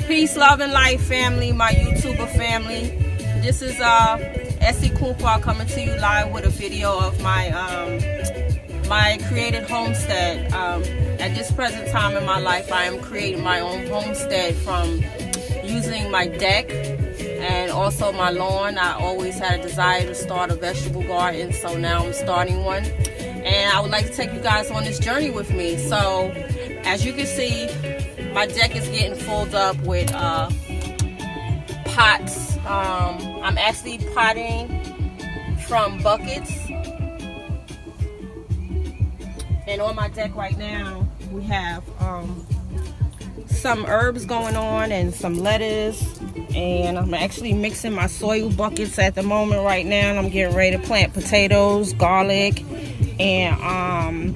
Peace, love, and life, family, my YouTuber family. This is Essie Cooper coming to you live with a video of my my created homestead. At this present time in my life, I am creating my own homestead from using my deck and also my lawn. I always had a desire to start a vegetable garden, so now I'm starting one. And I would like to take you guys on this journey with me. So, as you can see, my deck is getting filled up with pots. I'm actually potting from buckets. And on my deck right now, we have some herbs going on and some lettuce. And I'm actually mixing my soil buckets at the moment right now. And I'm getting ready to plant potatoes, garlic, and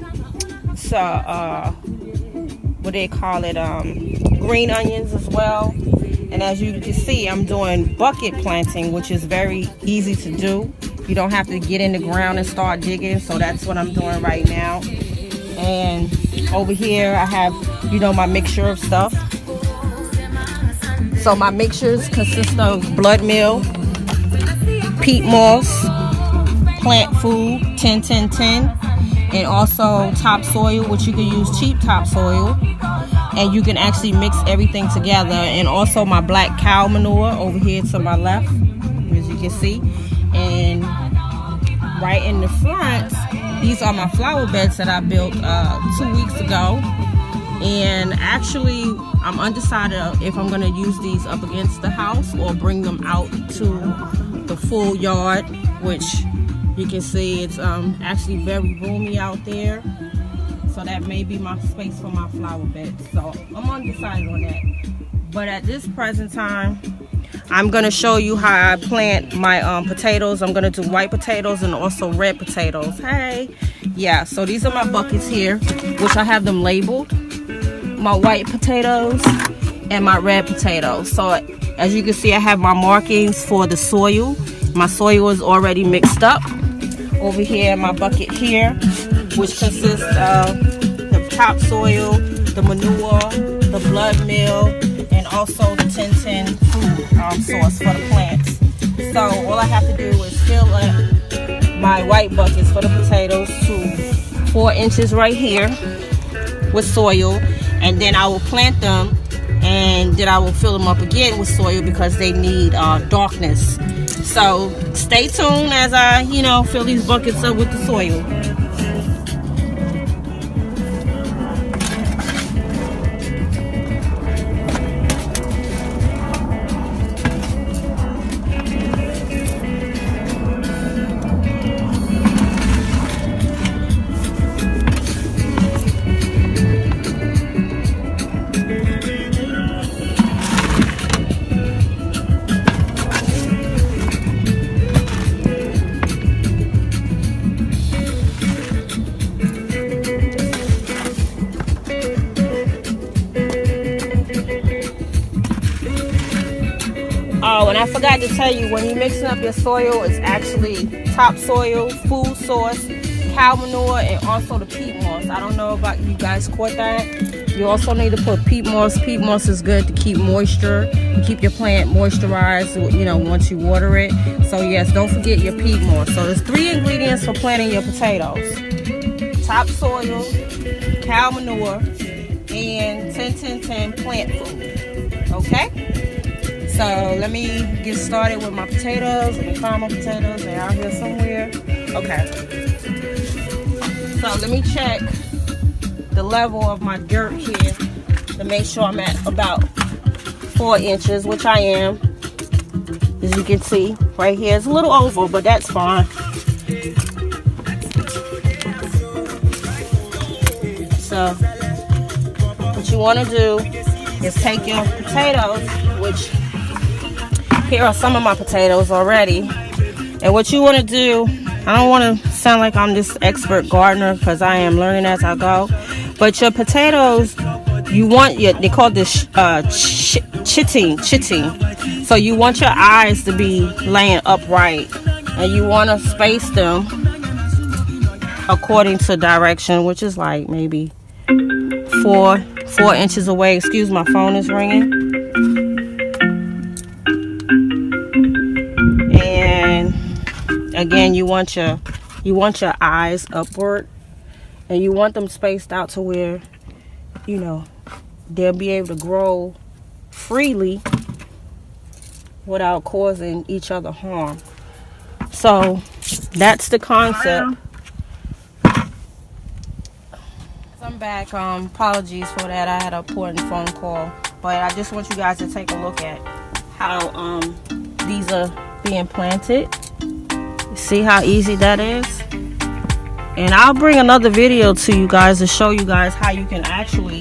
what they call it, green onions as well. And as you can see, I'm doing bucket planting, which is very easy to do. You don't have to get in the ground and start digging. So that's what I'm doing right now. And over here I have, you know, my mixture of stuff. So my mixtures consist of blood meal, peat moss, plant food 10-10-10, and also topsoil, which you can use cheap topsoil, and you can actually mix everything together. And also my black cow manure over here to my left, as you can see. And right in the front, these are my flower beds that I built 2 weeks ago. And actually, I'm undecided if I'm going to use these up against the house or bring them out to the full yard, which you can see it's actually very roomy out there. So that may be my space for my flower beds. So I'm undecided on that. But at this present time, I'm going to show you how I plant my potatoes. I'm going to do white potatoes and also red potatoes. Hey, yeah, so these are my buckets here, which I have them labeled. My white potatoes and my red potatoes. So as you can see, I have my markings for the soil. My soil is already mixed up. Over here, my bucket here, which consists of the topsoil, the manure, the blood meal, and also the 10-10 food source for the plants. So all I have to do is fill up my white buckets for the potatoes to 4 inches right here with soil, and then I will plant them, and then I will fill them up again with soil because they need darkness. So stay tuned as I, fill these buckets up with the soil. Oh, and I forgot to tell you, when you're mixing up your soil, it's actually topsoil, food source, cow manure, and also the peat moss. I don't know about you guys caught that. You also need to put peat moss. Peat moss is good to keep moisture, to keep your plant moisturized, once you water it. So yes, don't forget your peat moss. So there's 3 ingredients for planting your potatoes: topsoil, cow manure, and 10-10-10 plant food. Okay? So let me get started with my potatoes. Let me find my potatoes. They're out here somewhere. Okay. So let me check the level of my dirt here to make sure I'm at about 4 inches, which I am. As you can see right here, it's a little over, but that's fine. So what you want to do is take your potatoes, which here are some of my potatoes already. And what you want to do, I don't want to sound like I'm this expert gardener because I am learning as I go. But your potatoes, you want they call this chitting. So you want your eyes to be laying upright, and you want to space them according to direction, which is like maybe 4 4 inches away. Excuse, my phone is ringing. And again, you want your eyes upward, and you want them spaced out to where, you know, they'll be able to grow freely without causing each other harm. So that's the concept. I'm back. Apologies for that. I had an important phone call, but I just want you guys to take a look at how these are being planted. See how easy that is? And I'll bring another video to you guys to show you guys how you can actually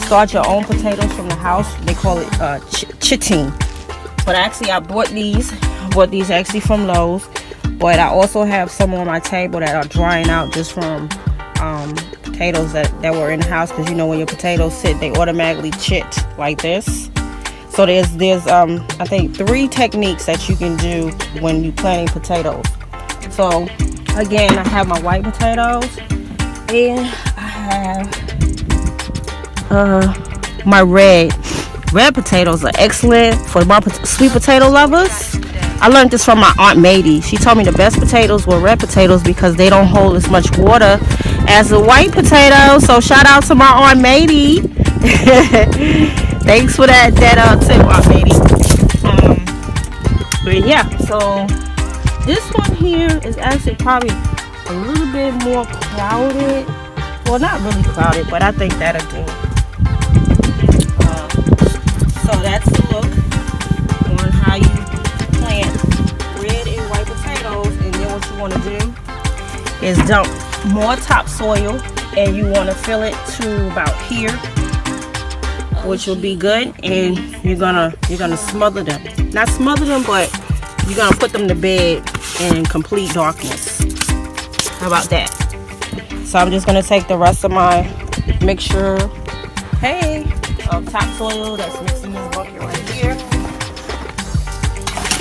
start your own potatoes from the house. They call it chitting. But actually, I bought these actually from Lowe's. But I also have some on my table that are drying out just from potatoes that were in the house, because you know when your potatoes sit, they automatically chit like this. So there's I think 3 techniques that you can do when you planting potatoes. So again, I have my white potatoes, and I have my red potatoes. Are excellent for my sweet potato lovers. I learned this from my Aunt Mady. She told me the best potatoes were red potatoes because they don't hold as much water as a white potato. So shout out to my Aunt Mady. Thanks for that tip, Aunt Mady. But yeah, so this one here is actually probably a little bit more crowded. Well, not really crowded, but I think that'll do. So that's the look on how you plant red and white potatoes. And then what you want to do is dump more topsoil, and you want to fill it to about here, which will be good. And you're gonna smother them. Not smother them, but you're gonna put them to bed in complete darkness. How about that? So I'm just gonna take the rest of my mixture, of topsoil that's mixed in this bucket right here.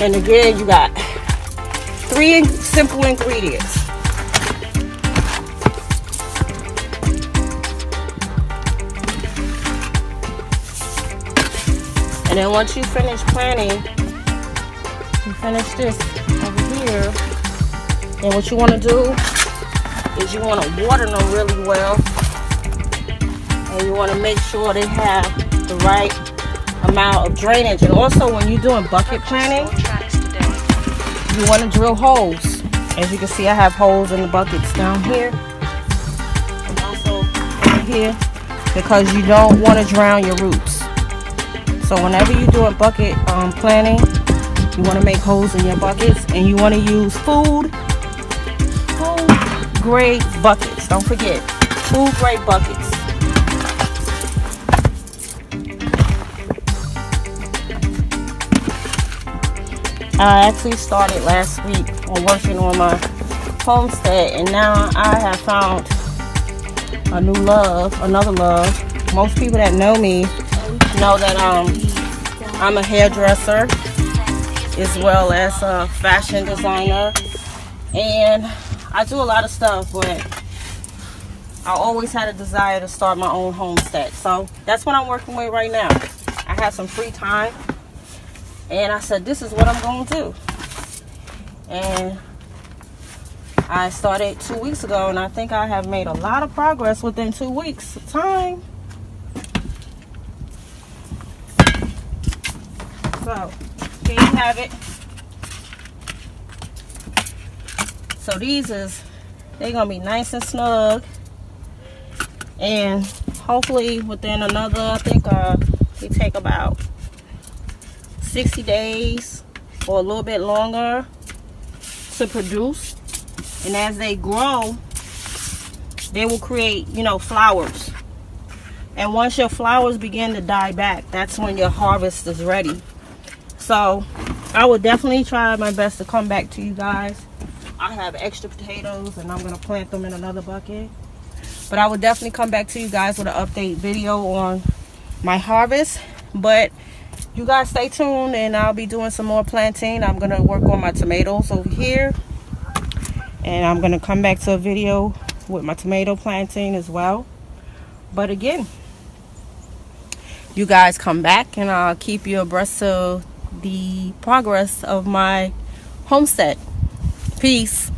And again, you got 3 simple ingredients. And then once you finish planting, you finish this over here. And what you want to do is you want to water them really well. And you want to make sure they have the right amount of drainage. And also when you're doing bucket planting, you want to drill holes. As you can see, I have holes in the buckets down here and also over here, because you don't want to drown your roots. So whenever you're doing bucket planting, you want to make holes in your buckets, and you want to use food grade buckets. Don't forget, food grade buckets. I actually started last week on working on my homestead, and now I have found another love. Most people that know me know that I'm a hairdresser as well as a fashion designer, and I do a lot of stuff, but I always had a desire to start my own homestead. So that's what I'm working with right now. I have some free time, and I said, this is what I'm going to do. And I started 2 weeks ago, and I think I have made a lot of progress within 2 weeks time. So here you have it. So they're gonna be nice and snug, and hopefully within another, I think they take about 60 days or a little bit longer to produce. And as they grow, they will create, flowers. And once your flowers begin to die back, that's when your harvest is ready. So I will definitely try my best to come back to you guys. I have extra potatoes, and I'm going to plant them in another bucket. But I will definitely come back to you guys with an update video on my harvest. But you guys stay tuned, and I'll be doing some more planting. I'm going to work on my tomatoes over here. And I'm going to come back to a video with my tomato planting as well. But again, you guys come back, and I'll keep you abreast of the progress of my homestead. Peace.